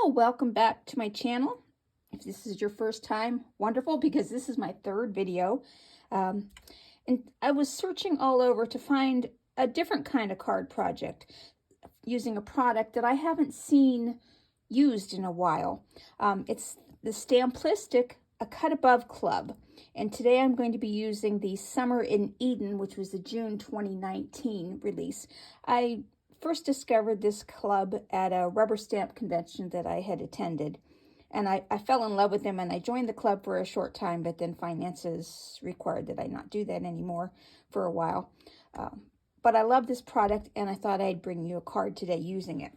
Hello, welcome back to my channel. If this is your first time, wonderful, because this is my third video. And I was searching all over to find a different kind of card project using a product that I haven't seen used in a while. It's the Stamplistic A Cut Above Club. And today I'm going to be using the Summer in Eden, which was the June 2019 release. I first discovered this club at a rubber stamp convention that I had attended. And I fell in love with them, and I joined the club for a short time, but then finances required that I not do that anymore for a while. But I love this product, and I thought I'd bring you a card today using it.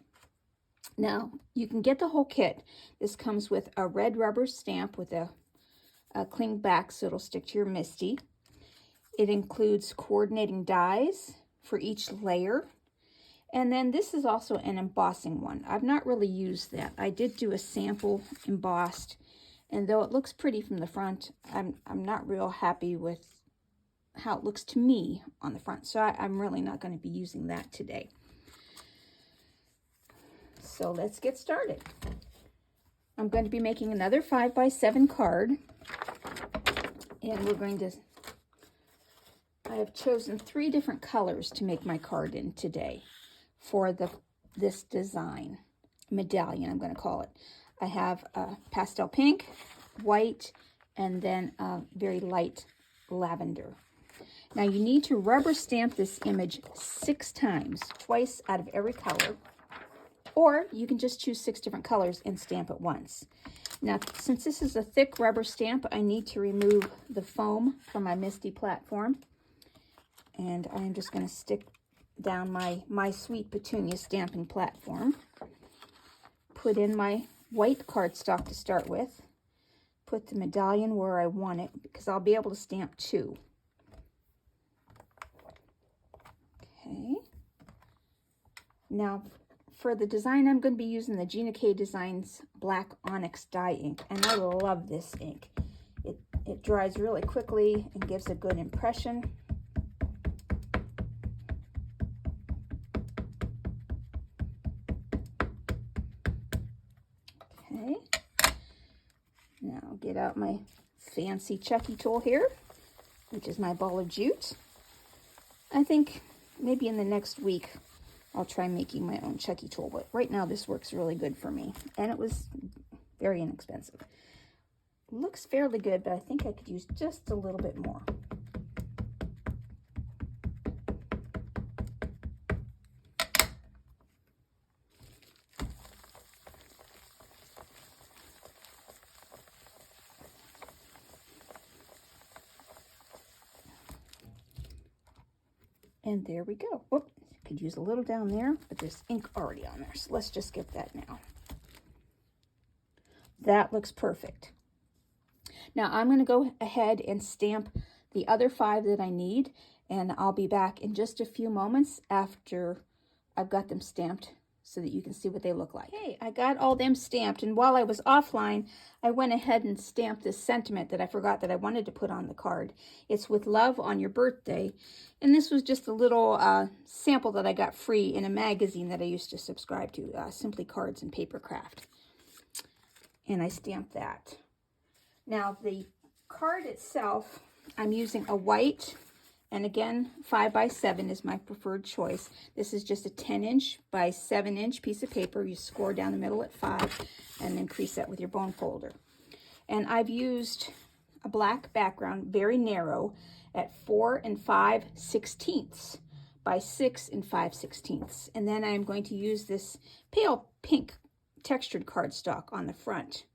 Now, you can get the whole kit. This comes with a red rubber stamp with a cling back so it'll stick to your Misti. It includes coordinating dies for each layer. And then this is also an embossing one. I've not really used that. I did do a sample embossed, and though it looks pretty from the front, I'm not real happy with how it looks to me on the front. So I'm really not going to be using that today. So let's get started. I'm going to be making another 5x7 card, and we're going to, I have chosen 3 different colors to make my card in today for this design medallion, I'm going to call it. I have a pastel pink, white, and then a very light lavender. Now you need to rubber stamp this image 6 times, twice out of every color, or you can just choose 6 different colors and stamp it once. Now, since this is a thick rubber stamp, I need to remove the foam from my Misti platform, and I'm just going to stick down my Sweet Petunia stamping platform. Put in my white cardstock to start with. Put the medallion where I want it, because I'll be able to stamp 2. Okay. Now, for the design, I'm going to be using the GinaK Designs Black Onyx dye ink, and I love this ink. It dries really quickly and gives a good impression. Okay, now I'll get out my fancy Chucky tool here, which is my ball of jute. I think maybe in the next week I'll try making my own Chucky tool, but right now this works really good for me, and it was very inexpensive. Looks fairly good, but I think I could use just a little bit more. And there we go. Whoop, could use a little down there, but there's ink already on there. So let's just get that now. That looks perfect. Now I'm going to go ahead and stamp the other 5 that I need, and I'll be back in just a few moments after I've got them stamped so that you can see what they look like. Okay, I got all them stamped, and while I was offline, I went ahead and stamped this sentiment that I forgot that I wanted to put on the card. It's "With love on your birthday," and this was just a little sample that I got free in a magazine that I used to subscribe to, Simply Cards and Papercraft, and I stamped that. Now the card itself, I'm using a white, and again, 5x7 is my preferred choice. This is just a 10" by 7" piece of paper. You score down the middle at 5 and then crease that with your bone folder. And I've used a black background, very narrow, at 4 5/16 by 6 5/16. And then I'm going to use this pale pink textured cardstock on the front.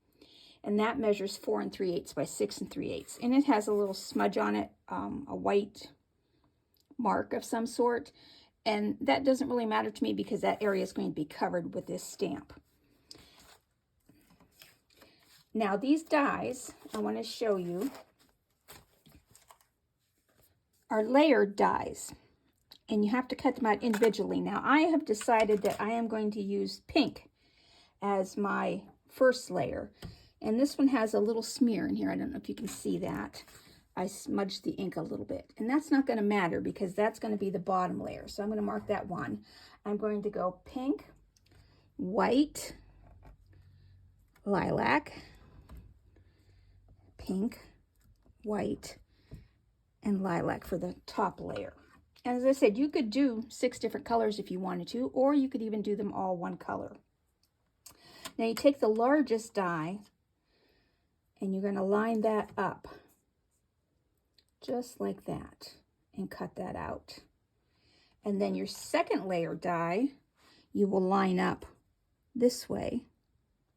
And that measures 4 3/8 by 6 3/8. And it has a little smudge on it, a white mark of some sort, and that doesn't really matter to me because that area is going to be covered with this stamp. Now these dies, I want to show you, are layered dies, and you have to cut them out individually. Now I have decided that I am going to use pink as my first layer, and this one has a little smear in here. I don't know if you can see that. I smudged the ink a little bit, and that's not going to matter because that's going to be the bottom layer. So I'm going to mark that one. I'm going to go pink, white, lilac, pink, white, and lilac for the top layer. And as I said, you could do 6 different colors if you wanted to, or you could even do them all one color. Now you take the largest die and you're going to line that up just like that and cut that out. And then your second layer die, you will line up this way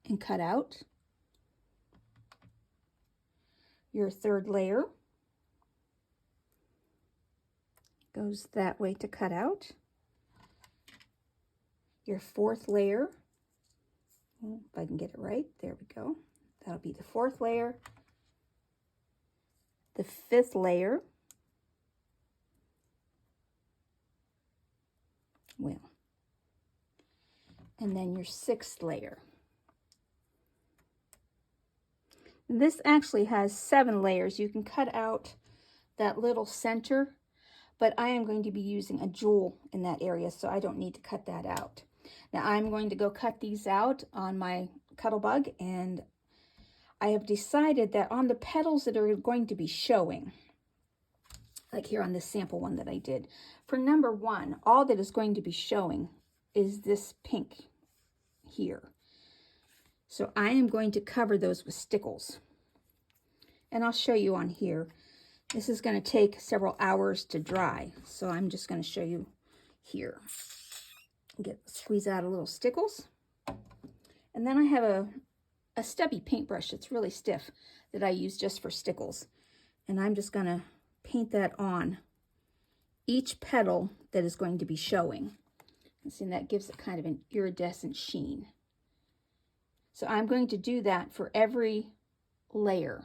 and cut out. Your third layer goes that way to cut out. Your fourth layer, if I can get it right, there we go. That'll be the fourth layer. The fifth layer, well, and then your sixth layer. This actually has 7 layers. You can cut out that little center, but I am going to be using a jewel in that area, so I don't need to cut that out. Now I'm going to go cut these out on my Cuttlebug, and I have decided that on the petals that are going to be showing, like here on this sample one that I did, for number 1, all that is going to be showing is this pink here. So I am going to cover those with stickles. And I'll show you on here. This is going to take several hours to dry, so I'm just going to show you here. Squeeze out a little stickles. And then I have a stubby paintbrush that's really stiff that I use just for stickles. And I'm just going to paint that on each petal that is going to be showing. And see, that gives it kind of an iridescent sheen. So I'm going to do that for every layer.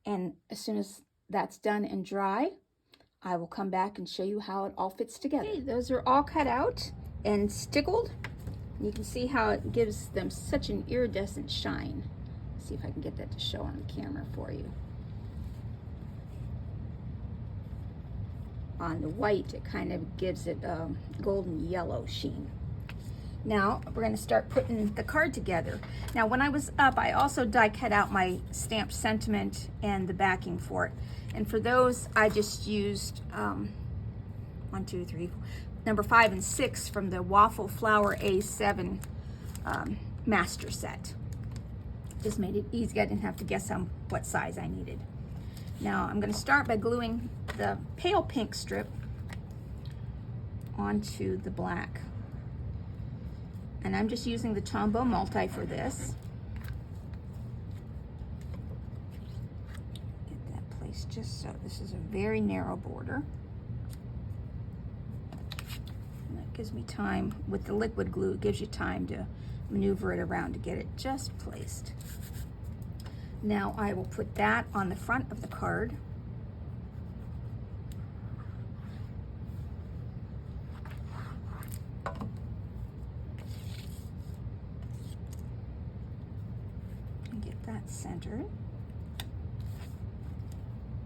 And as soon as that's done and dry, I will come back and show you how it all fits together. Okay, those are all cut out and stickled. You can see how it gives them such an iridescent shine. Let's see if I can get that to show on the camera for you. On the white, it kind of gives it a golden yellow sheen. Now we're going to start putting the card together. Now when I was up, I also die cut out my stamped sentiment and the backing for it. And for those, I just used 1, 2, 3, 4, number 5 and 6 from the Waffle Flower A7 master set. Just made it easy. I didn't have to guess what size I needed. Now I'm going to start by gluing the pale pink strip onto the black. And I'm just using the Tombow Multi for this. Get that placed just so. This is a very narrow border. And that gives me time, with the liquid glue, it gives you time to maneuver it around to get it just placed. Now I will put that on the front of the card. Centered.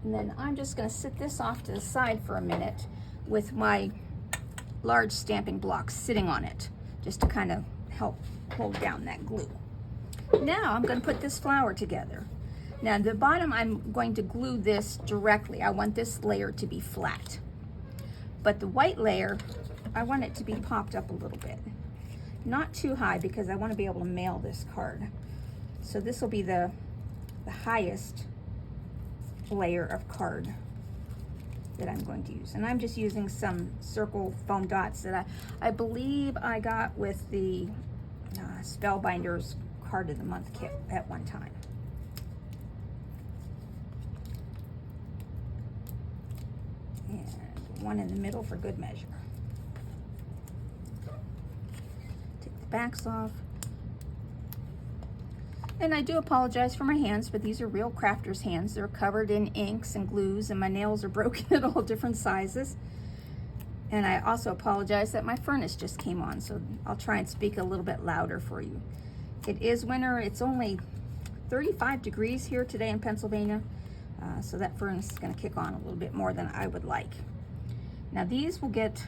And then I'm just going to sit this off to the side for a minute with my large stamping block sitting on it, just to kind of help hold down that glue. Now I'm going to put this flower together. Now the bottom, I'm going to glue this directly. I want this layer to be flat. But the white layer, I want it to be popped up a little bit. Not too high, because I want to be able to mail this card. So this will be the highest layer of card that I'm going to use. And I'm just using some circle foam dots that I believe I got with the Spellbinders Card of the Month kit at one time. And one in the middle for good measure. Take the backs off. And I do apologize for my hands, but these are real crafter's hands. They're covered in inks and glues, and my nails are broken at all different sizes. And I also apologize that my furnace just came on, so I'll try and speak a little bit louder for you. It is winter. It's only 35 degrees here today in Pennsylvania, so that furnace is going to kick on a little bit more than I would like. Now these will get,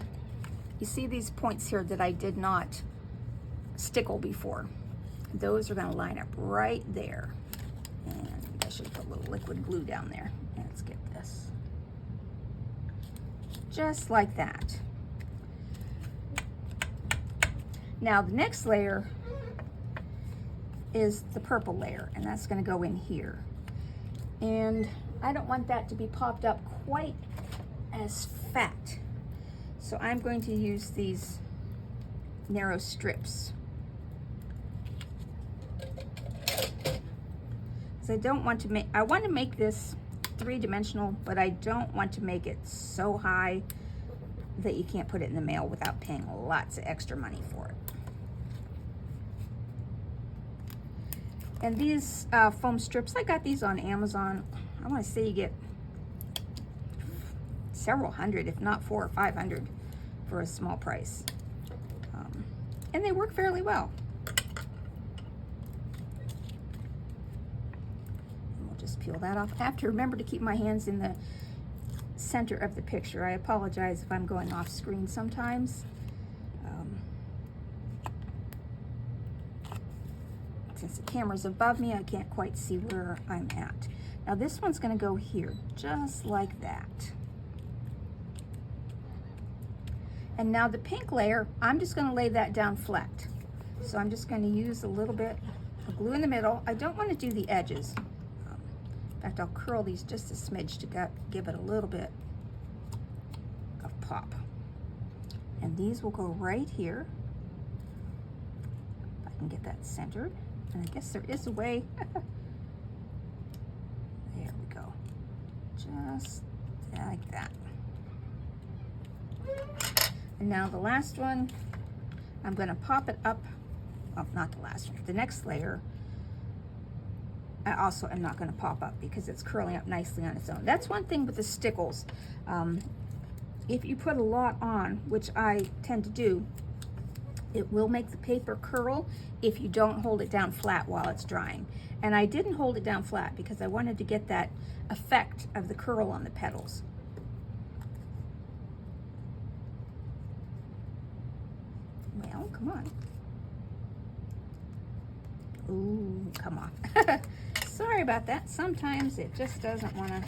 you see these points here that I did not stickle before. those are going to line up right there. And I should put a little liquid glue down there. Let's get this. Just like that. Now the next layer is the purple layer, and that's going to go in here. And I don't want that to be popped up quite as fat. So I'm going to use these narrow strips. So I don't want to make, I want to make this three-dimensional, but I don't want to make it so high that you can't put it in the mail without paying lots of extra money for it. And these foam strips, I got these on Amazon. I want to say you get several hundred, if not 400 or 500 for a small price. And they work fairly well. And we'll just peel that off. I have to remember to keep my hands in the center of the picture. I apologize if I'm going off screen sometimes. Since the camera's above me, I can't quite see where I'm at. Now this one's going to go here, just like that. And now the pink layer, I'm just going to lay that down flat. So I'm just going to use a little bit of glue in the middle. I don't want to do the edges. In fact, I'll curl these just a smidge to give it a little bit of pop. And these will go right here. If I can get that centered. And I guess there is a way. There we go. Just like that. And now the last one, I'm going to pop it up. Well, not the last one. The next layer, I also am not going to pop up because it's curling up nicely on its own. That's one thing with the stickles. If you put a lot on, which I tend to do, it will make the paper curl if you don't hold it down flat while it's drying. And I didn't hold it down flat because I wanted to get that effect of the curl on the petals. Well, come on. Ooh, come on. Sorry about that. Sometimes it just doesn't want to.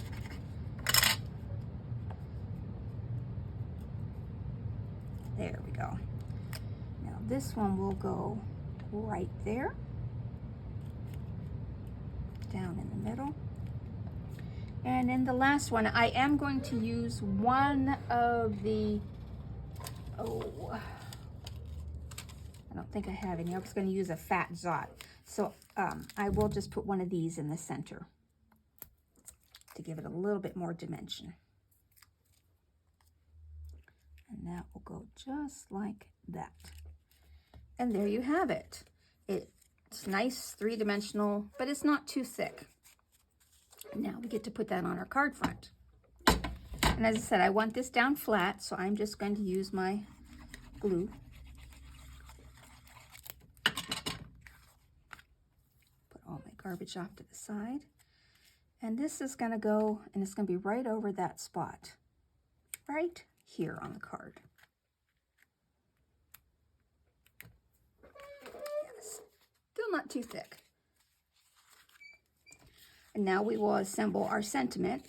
There we go. Now this one will go right there, down in the middle. And then the last one, I am going to use one of the, I don't think I have any. I was going to use a fat Zot. So I will just put one of these in the center to give it a little bit more dimension. And that will go just like that. And there you have it. It's nice, three-dimensional, but it's not too thick. Now we get to put that on our card front. And as I said, I want this down flat, so I'm just going to use my glue. Put all my garbage off to the side. And this is going to go, and it's going to be right over that spot. Right here on the card. Yes, still not too thick. And now we will assemble our sentiment.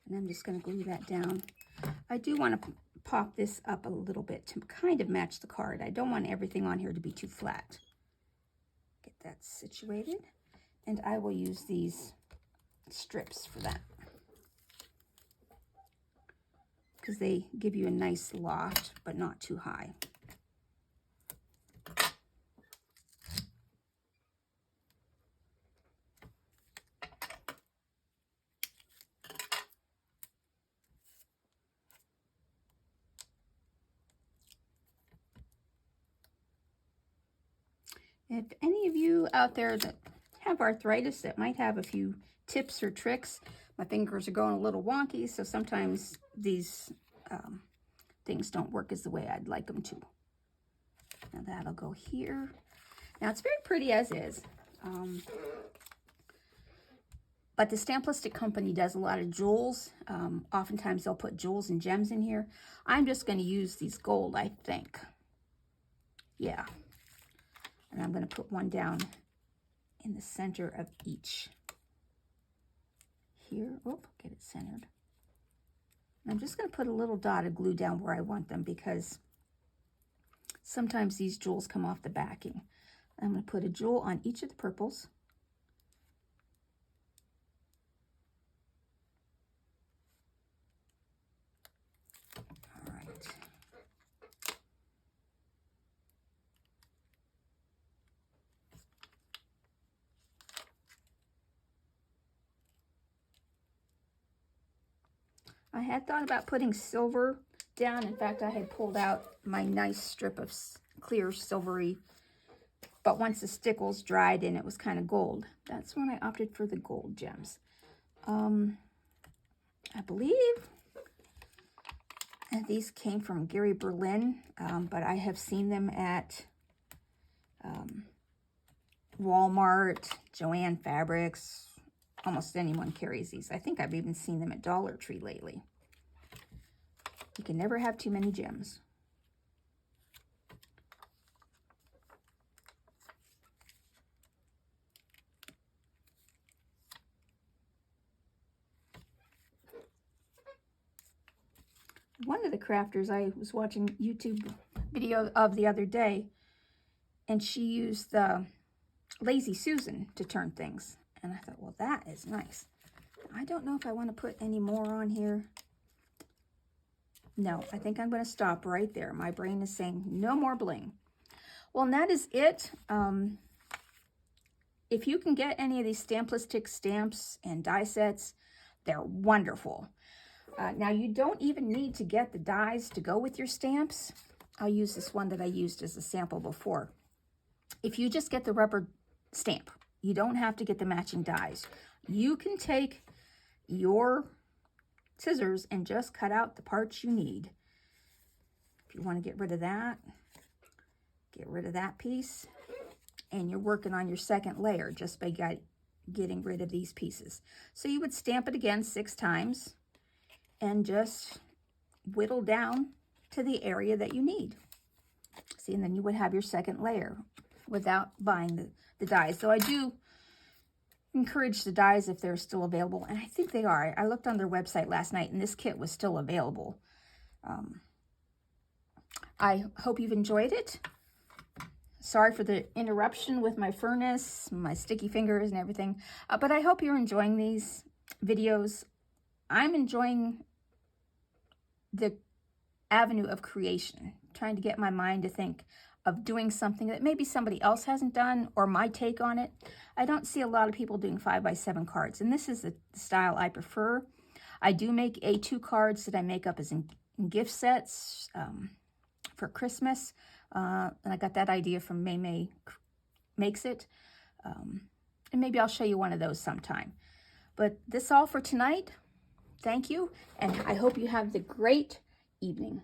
And I'm just going to glue that down. I do want to pop this up a little bit to kind of match the card. I don't want everything on here to be too flat. Get that situated. And I will use these strips for that, because they give you a nice loft, but not too high. If any of you out there that have arthritis that might have a few tips or tricks, my fingers are going a little wonky, so sometimes these things don't work as the way I'd like them to. Now that'll go here. Now it's very pretty as is, but the Stamplistic company does a lot of jewels. Oftentimes they'll put jewels and gems in here. I'm just going to use these gold, I think. Yeah. And I'm going to put one down in the center of each. Here, oh, get it centered. And I'm just going to put a little dot of glue down where I want them because sometimes these jewels come off the backing. I'm going to put a jewel on each of the purples. All right. I had thought about putting silver down. In fact, I had pulled out my nice strip of clear silvery, but once the stickles dried and it was kind of gold, that's when I opted for the gold gems. I believe these came from Gary Berlin, but I have seen them at Walmart, Joann Fabrics. Almost anyone carries these. I think I've even seen them at Dollar Tree lately. You can never have too many gems. One of the crafters I was watching YouTube video of the other day, and she used the Lazy Susan to turn things. And I thought, well, that is nice. I don't know if I want to put any more on here. No, I think I'm going to stop right there. My brain is saying no more bling. Well, and that is it. If you can get any of these Stamplistic stamps and die sets, they're wonderful. Now, you don't even need to get the dies to go with your stamps. I'll use this one that I used as a sample before. If you just get the rubber stamp, you don't have to get the matching dies. You can take your scissors and just cut out the parts you need. If you want to get rid of that piece, and you're working on your second layer just by getting rid of these pieces. So you would stamp it again 6 times and just whittle down to the area that you need. See, and then you would have your second layer without buying the dies. So I do encourage the dies if they're still available, and I think they are. I looked on their website last night, and this kit was still available. I hope you've enjoyed it. Sorry for the interruption with my furnace, my sticky fingers and everything, but I hope you're enjoying these videos. I'm enjoying the avenue of creation, trying to get my mind to think of doing something that maybe somebody else hasn't done, or my take on it. I don't see a lot of people doing 5x7 cards, and this is the style I prefer. I do make A2 cards that I make up as in gift sets for Christmas, and I got that idea from May Makes It, and maybe I'll show you one of those sometime. But that's all for tonight. Thank you, and I hope you have the great evening.